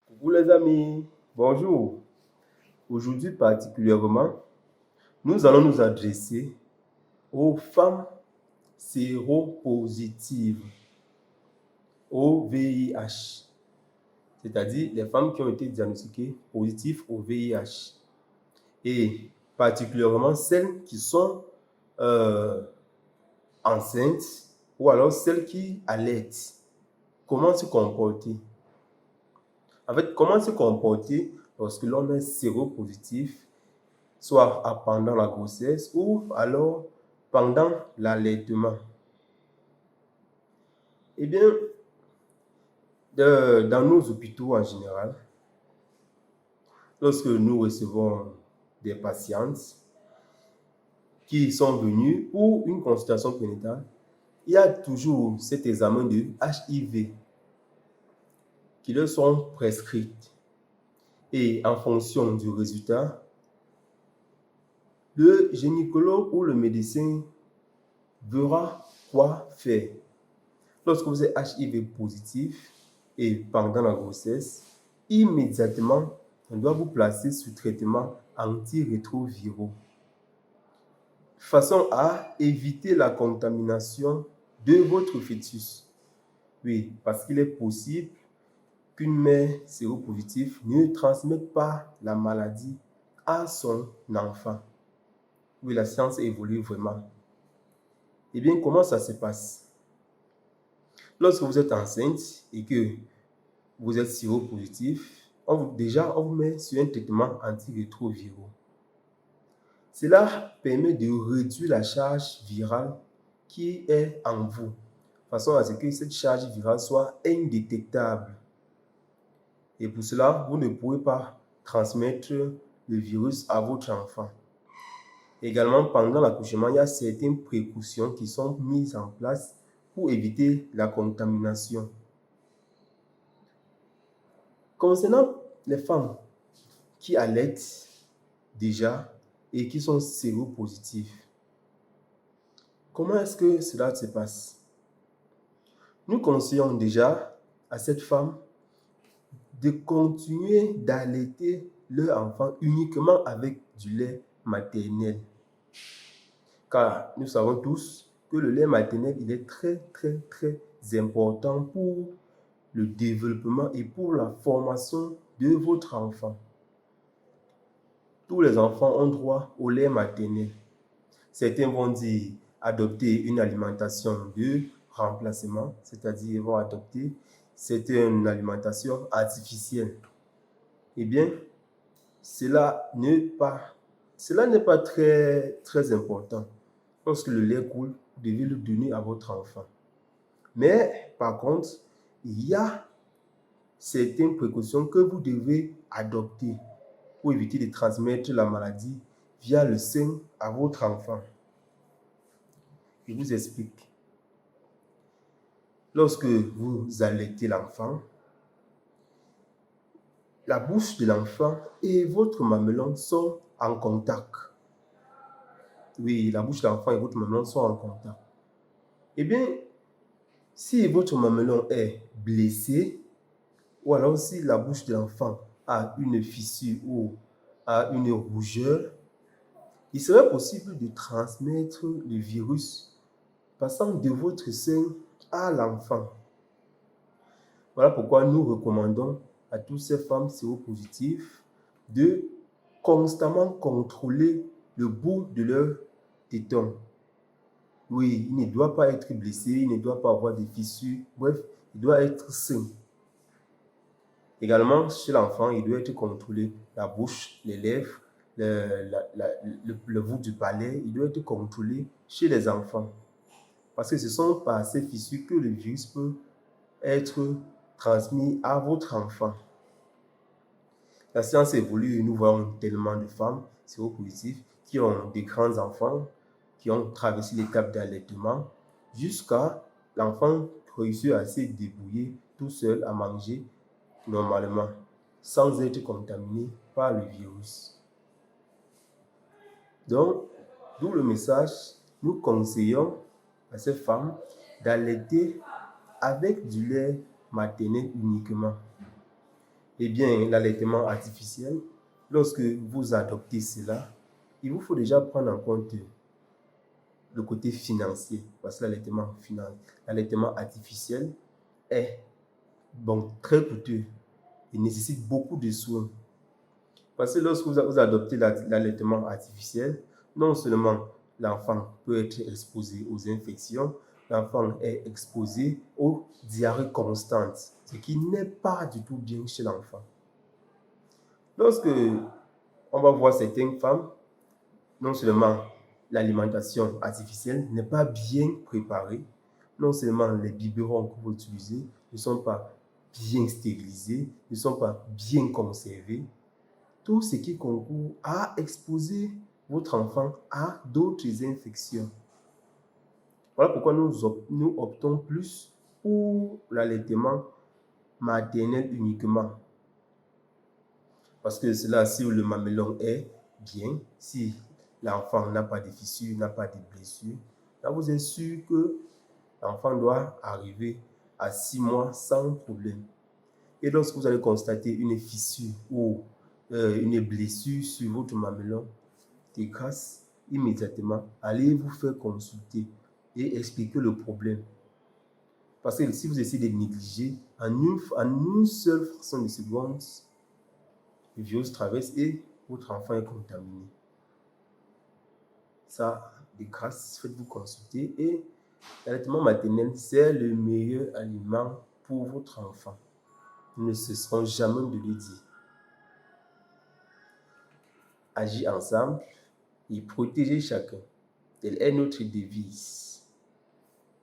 Coucou les amis, bonjour. Aujourd'hui particulièrement, nous allons nous adresser aux femmes séropositives au VIH, c'est-à-dire les femmes qui ont été diagnostiquées positives au VIH et particulièrement celles qui sont enceintes ou alors celles qui allaitent. Comment se comporter? En fait, comment se comporter lorsque l'on est séropositif, soit pendant la grossesse ou alors pendant l'allaitement? Eh bien, dans nos hôpitaux en général, lorsque nous recevons des patientes qui sont venues pour une consultation prénatale, il y a toujours cet examen de HIV qui leur sont prescrits. Et en fonction du résultat, le gynécologue ou le médecin verra quoi faire. Lorsque vous êtes HIV positif et pendant la grossesse, immédiatement, on doit vous placer sous traitement antirétroviraux, de façon à éviter la contamination de votre fœtus. Oui, parce qu'il est possible qu'une mère séropositive ne transmette pas la maladie à son enfant. Oui, la science évolue vraiment. Eh bien, comment ça se passe? Lorsque vous êtes enceinte et que vous êtes séropositif, on vous met sur un traitement antirétroviraux. Cela permet de réduire la charge virale qui est en vous, de façon à ce que cette charge virale soit indétectable. Et pour cela, vous ne pouvez pas transmettre le virus à votre enfant. Également, pendant l'accouchement, il y a certaines précautions qui sont mises en place pour éviter la contamination. Concernant les femmes qui allaitent déjà et qui sont séropositives, comment est-ce que cela se passe? Nous conseillons déjà à cette femme de continuer d'allaiter leur enfant uniquement avec du lait maternel. Car nous savons tous que le lait maternel, il est très important pour le développement et pour la formation de votre enfant. Tous les enfants ont droit au lait maternel. Certains vont dire adopter une alimentation de remplacement, c'est-à-dire ils vont adopter une alimentation artificielle. Eh bien, cela n'est pas très important. Lorsque le lait coule, vous devez le donner à votre enfant. Mais par contre, il y a certaines précautions que vous devez adopter pour éviter de transmettre la maladie via le sein à votre enfant. Je vous explique. Lorsque vous allaitez l'enfant, la bouche de l'enfant et votre mamelon sont en contact. Oui, la bouche de l'enfant et votre mamelon sont en contact. Eh bien, si votre mamelon est blessé, ou alors si la bouche de l'enfant a une fissure ou a une rougeur, il serait possible de transmettre le virus passant de votre sein à l'enfant. Voilà pourquoi nous recommandons à toutes ces femmes séropositives de constamment contrôler le bout de leur téton. Oui, il ne doit pas être blessé, il ne doit pas avoir de fissures, bref, il doit être sain. Également, chez l'enfant, il doit être contrôlé la bouche, les lèvres, le bout du palais, il doit être contrôlé chez les enfants. Parce que ce sont par ces fissures que le virus peut être transmis à votre enfant. La science évolue et nous voyons tellement de femmes séropositives qui ont des grands enfants, qui ont traversé l'étape d'allaitement, jusqu'à l'enfant réussir à se débrouiller tout seul à manger normalement, sans être contaminé par le virus. Donc, d'où le message, nous conseillons à ces femmes d'allaiter avec du lait maternel uniquement. Eh bien, l'allaitement artificiel, lorsque vous adoptez cela, il vous faut déjà prendre en compte le côté financier, parce que l'allaitement artificiel est très coûteux et nécessite beaucoup de soins. Parce que lorsque vous adoptez l'allaitement artificiel, non seulement l'enfant peut être exposé aux infections, l'enfant est exposé aux diarrhées constantes, ce qui n'est pas du tout bien chez l'enfant. Lorsque on va voir certaines femmes, non seulement l'alimentation artificielle n'est pas bien préparée, non seulement les biberons que vous utilisez ne sont pas bien stérilisés, ne sont pas bien conservés, tout ce qui concourt à exposer votre enfant à d'autres infections. Voilà pourquoi nous optons plus pour l'allaitement maternel uniquement. Parce que cela, si le mamelon est bien, si l'enfant n'a pas de fissures, n'a pas de blessures, là vous êtes sûr que l'enfant doit arriver à 6 mois sans problème. Et lorsque vous allez constater une fissure ou une blessure sur votre mamelon, de grâce, immédiatement, allez vous faire consulter et expliquer le problème. Parce que si vous essayez de négliger, en une seule fraction de seconde, le virus traverse et votre enfant est contaminé. Ça, de grâce, faites-vous consulter et l'allaitement maternel, c'est le meilleur aliment pour votre enfant. Nous ne cesserons jamais de le dire. Agir ensemble et protéger chacun. Telle est notre devise.